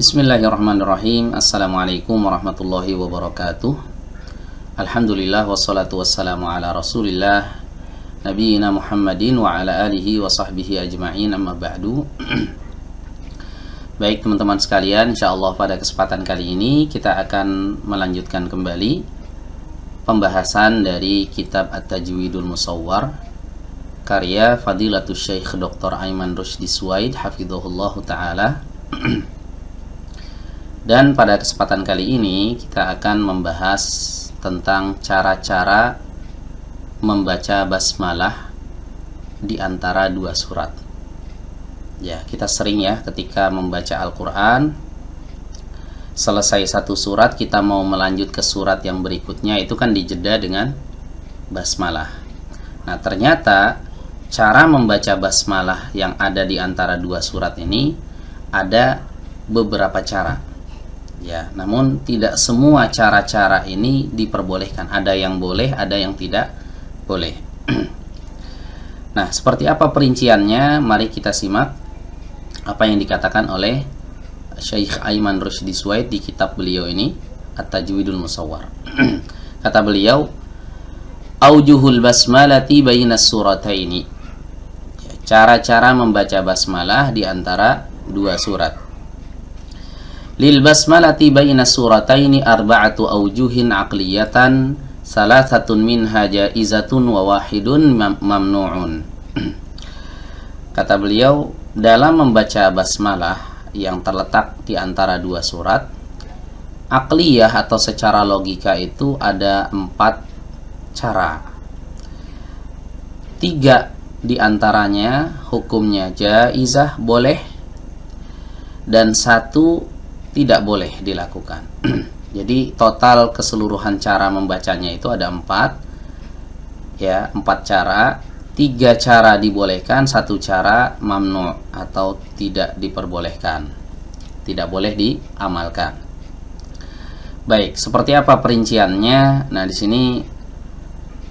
Bismillahirrahmanirrahim. Assalamualaikum warahmatullahi wabarakatuh. Alhamdulillah wassalatu wassalamu ala rasulillah nabiyina Muhammadin wa ala alihi wa sahbihi ajma'in, amma ba'du. Baik teman-teman sekalian, insyaallah pada kesempatan kali ini kita akan melanjutkan kembali pembahasan dari kitab At-Tajwidul Musawwar karya Fadilatul Syekh Dr. Aiman Rushdi Suwaid hafizahullahu ta'ala. Dan pada kesempatan kali ini kita akan membahas tentang cara-cara membaca basmalah di antara dua surat. Ya, kita sering ya ketika membaca Al-Quran, selesai satu surat kita mau melanjut ke surat yang berikutnya, itu kan dijeda dengan basmalah. Nah, ternyata cara membaca basmalah yang ada di antara dua surat ini ada beberapa cara. Ya, namun tidak semua cara-cara ini diperbolehkan. Ada yang boleh, ada yang tidak boleh. Nah, seperti apa perinciannya? Mari kita simak apa yang dikatakan oleh Syekh Aiman Rushdi Suwaid di kitab beliau ini, At-Tajwidul Musawwar. Kata beliau, aujuhul basmalati bainas surataini. Cara-cara membaca basmalah di antara dua surat. Lil basmalati baina surataini arba'atu aujuhin aqliyatan, salasatun minha jaizatun wa wahidun mamnu'un. Kata beliau, dalam membaca basmalah yang terletak di antara dua surat, aqliyah atau secara logika itu ada 4 cara. 3 di antaranya hukumnya jaizah, boleh, dan 1 tidak boleh dilakukan. Jadi total keseluruhan cara membacanya itu ada 4 ya, 4 cara. 3 cara dibolehkan, 1 cara mamnu atau tidak diperbolehkan, tidak boleh diamalkan. Baik, seperti apa perinciannya? Nah, di sini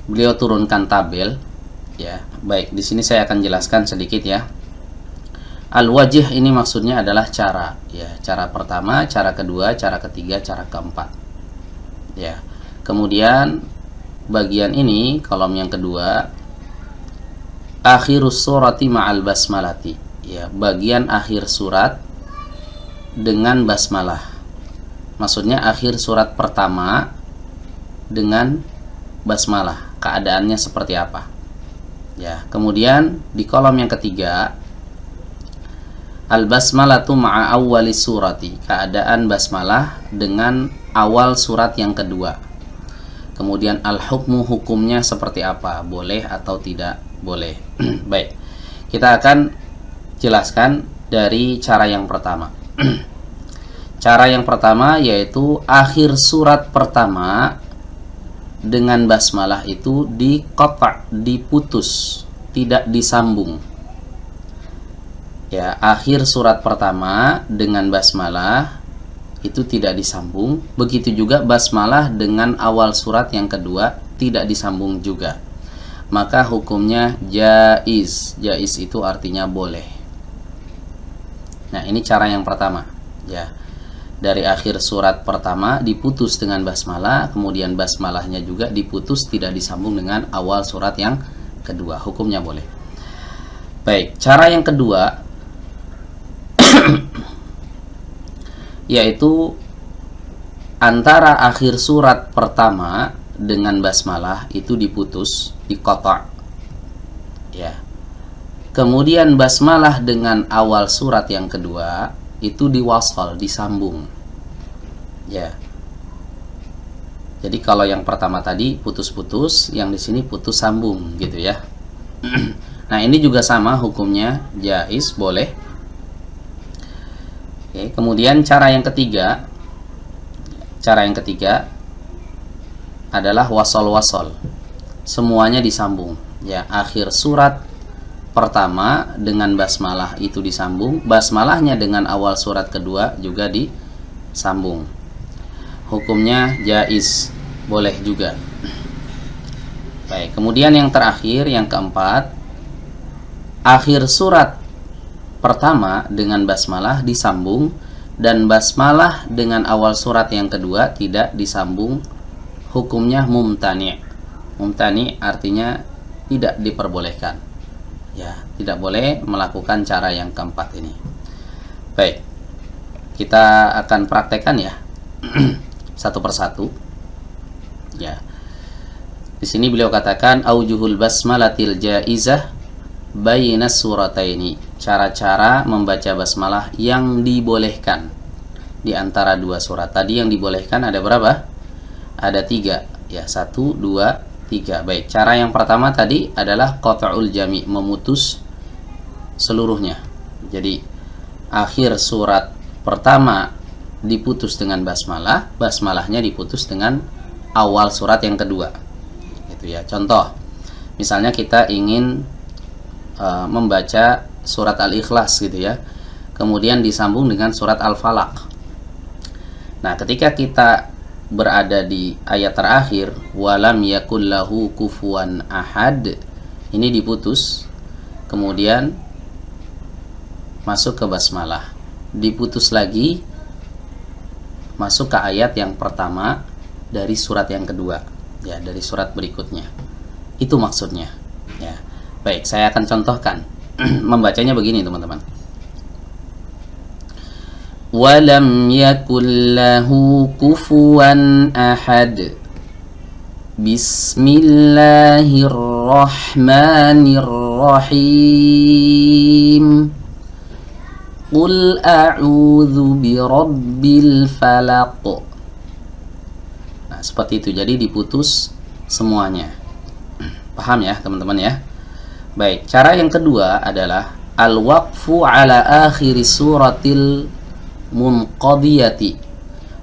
beliau turunkan tabel ya. Baik, di sini saya akan jelaskan sedikit ya. Al-wajih ini maksudnya adalah cara ya, cara pertama, cara kedua, cara ketiga, cara keempat ya. Kemudian bagian ini, kolom yang kedua, akhirus surati ma'al basmalati ya, bagian akhir surat dengan basmalah. Maksudnya akhir surat pertama dengan basmalah, keadaannya seperti apa ya. Kemudian di kolom yang ketiga, al-basmalatu ma'a awwali surati, keadaan basmalah dengan awal surat yang kedua. Kemudian al-hukmu, hukumnya seperti apa, boleh atau tidak boleh. Baik, kita akan jelaskan dari cara yang pertama. Cara yang pertama yaitu akhir surat pertama dengan basmalah itu diqata', diputus, tidak disambung. Ya, akhir surat pertama dengan basmalah itu tidak disambung. Begitu juga basmalah dengan awal surat yang kedua tidak disambung juga. Maka hukumnya jaiz. Jaiz itu artinya boleh. Nah, ini cara yang pertama. Ya, dari akhir surat pertama diputus dengan basmalah, kemudian basmalahnya juga diputus, tidak disambung dengan awal surat yang kedua. Hukumnya boleh. Baik, cara yang kedua yaitu antara akhir surat pertama dengan basmalah itu diputus, diqata' ya. Kemudian basmalah dengan awal surat yang kedua itu diwashal, disambung ya. Jadi kalau yang pertama tadi putus-putus, yang di sini putus sambung gitu ya. Nah, ini juga sama hukumnya, jaiz, boleh. Oke, kemudian cara yang ketiga adalah wasol-wasol, semuanya disambung ya. Akhir surat pertama dengan basmalah itu disambung, basmalahnya dengan awal surat kedua juga disambung. Hukumnya jaiz, boleh juga. Baik, kemudian yang terakhir, yang keempat, akhir surat pertama dengan basmalah disambung, dan basmalah dengan awal surat yang kedua tidak disambung, hukumnya mumtani'. Mumtani' artinya tidak diperbolehkan. Ya, tidak boleh melakukan cara yang keempat ini. Baik, kita akan praktekkan ya satu persatu. Ya, di sini beliau katakan aujuhul basmalatil jaizah bainas surataini, cara-cara membaca basmalah yang dibolehkan di antara dua surat. Tadi yang dibolehkan ada berapa? Ada 3 ya, 1, 2, 3. Baik, cara yang pertama tadi adalah qat'ul jami', memutus seluruhnya. Jadi akhir surat pertama diputus dengan basmalah, basmalahnya diputus dengan awal surat yang kedua. Gitu ya. Contoh, misalnya kita ingin membaca surat Al-Ikhlas gitu ya, kemudian disambung dengan surat Al-Falaq. Nah, ketika kita berada di ayat terakhir walam yakul lahu kufuwan ahad, ini diputus, kemudian masuk ke basmalah, diputus lagi, masuk ke ayat yang pertama dari surat yang kedua, ya, dari surat berikutnya. Itu maksudnya, ya. Baik, saya akan contohkan. Membacanya begini, teman-teman. Walam yakul lahu kufuwan ahad. Bismillahirrahmanirrahim. Qul a'udzu birabbil falaq. Nah, seperti itu. Jadi diputus semuanya. Paham ya, teman-teman ya? Baik, cara yang kedua adalah al-waqfu ala akhir suratil munqadiyati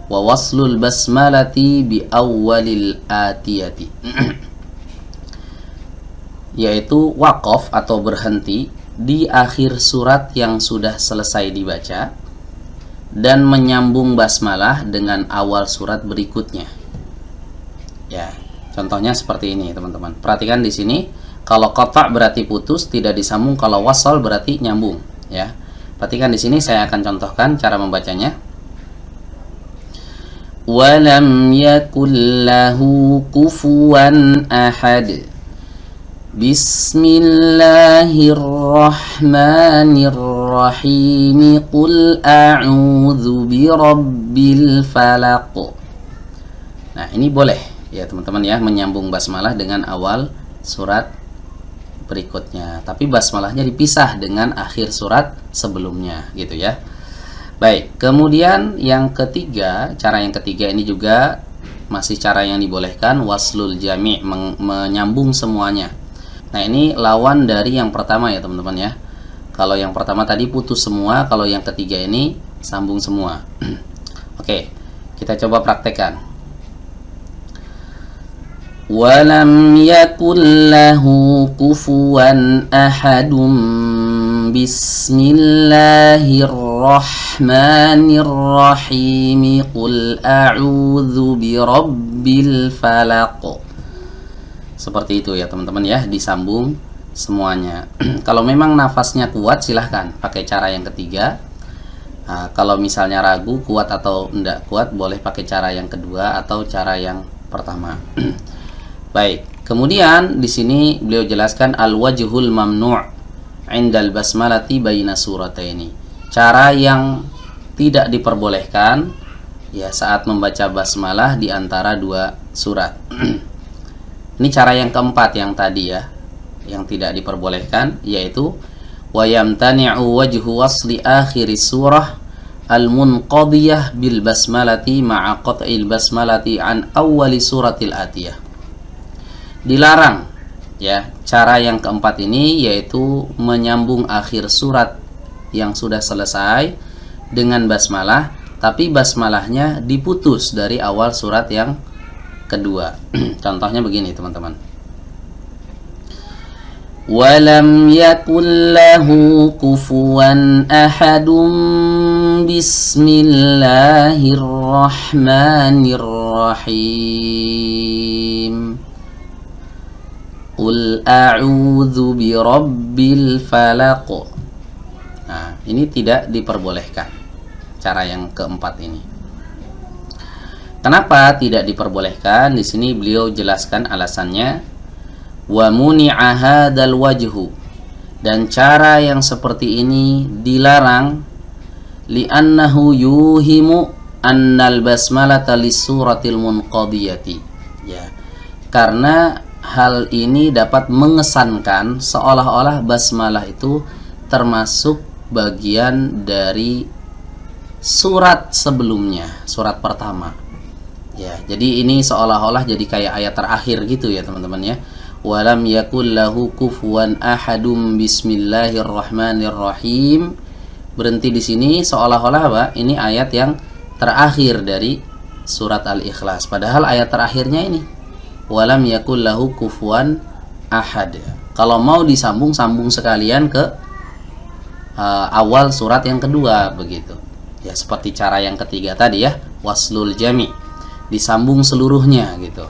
wa waslul basmalati bi awwalil atiyati. Yaitu waqaf atau berhenti di akhir surat yang sudah selesai dibaca dan menyambung basmalah dengan awal surat berikutnya. Ya, contohnya seperti ini, teman-teman. Perhatikan di sini. Kalau qata' berarti putus, tidak disambung. Kalau wasal berarti nyambung, ya. Perhatikan di sini, saya akan contohkan cara membacanya. Walam yakul lahu kufuwan ahad. Bismillahirrahmanirrahim. Qul a'udzu birabbil falaq. Nah, ini boleh ya, teman-teman ya, menyambung basmalah dengan awal surat berikutnya, tapi basmalahnya dipisah dengan akhir surat sebelumnya, gitu ya. Baik, kemudian yang ketiga, cara yang ketiga ini juga masih cara yang dibolehkan, waslul jami', menyambung semuanya. Nah, ini lawan dari yang pertama ya, teman-teman ya. Kalau yang pertama tadi putus semua, kalau yang ketiga ini sambung semua. Oke, kita coba praktekkan. Walam yakul lahu kufuwan ahadum. Bismillahirrahmanirrahim. Qul a'udzu birabbil falaq. Seperti itu ya, teman-teman ya, disambung semuanya. Kalau memang nafasnya kuat, silahkan pakai cara yang ketiga. Nah, kalau misalnya ragu kuat atau enggak kuat, boleh pakai cara yang kedua atau cara yang pertama. Baik, kemudian di sini beliau jelaskan al-wajhul mamnu' indal basmalati baina surataini. Cara yang tidak diperbolehkan ya saat membaca basmalah di antara dua surat. Ini cara yang keempat yang tadi ya, yang tidak diperbolehkan, yaitu wa yamtani'u wajhu wasli akhir surah al-munqadiyah bil basmalati ma'a qat'il basmalati an awwali suratil atiyah. Dilarang ya, cara yang keempat ini yaitu menyambung akhir surat yang sudah selesai dengan basmalah, tapi basmalahnya diputus dari awal surat yang kedua. Contohnya begini, teman-teman. Walam yakul lahu kufuwan ahadum. Bismillahirrahmanirrahim. Qul a'udzu birabbil falaq. Nah, ini tidak diperbolehkan. cara yang keempat ini. Kenapa tidak diperbolehkan? Di sini beliau jelaskan alasannya. Wa muni'a hadzal wajhu, dan cara yang seperti ini dilarang li'annahu yuhimu annal basmalata lis-suratil munqadiyati. Ya. Karena hal ini dapat mengesankan seolah-olah basmalah itu termasuk bagian dari surat sebelumnya, surat pertama. Ya, jadi ini seolah-olah jadi kayak ayat terakhir gitu ya teman-teman ya. Walam yakul lahu kufuwan ahadum bismillahirrahmanirrahim. Berhenti di sini seolah-olah apa? Ini ayat yang terakhir dari surat Al-Ikhlas. Padahal ayat terakhirnya ini walam yakul lahu kufuwan ahad. Kalau mau disambung sekalian ke awal surat yang kedua begitu. Ya, seperti cara yang ketiga tadi ya, waslul jami'. Disambung seluruhnya gitu.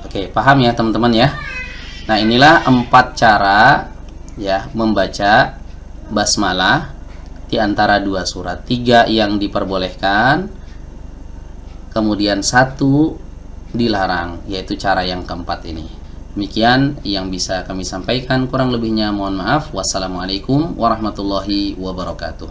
Oke, paham ya teman-teman ya. Nah, inilah 4 cara ya membaca basmalah di antara 2 surat. 3 yang diperbolehkan, kemudian 1 dilarang, yaitu cara yang keempat ini. Demikian yang bisa kami sampaikan, kurang lebihnya mohon maaf. Wassalamualaikum warahmatullahi wabarakatuh.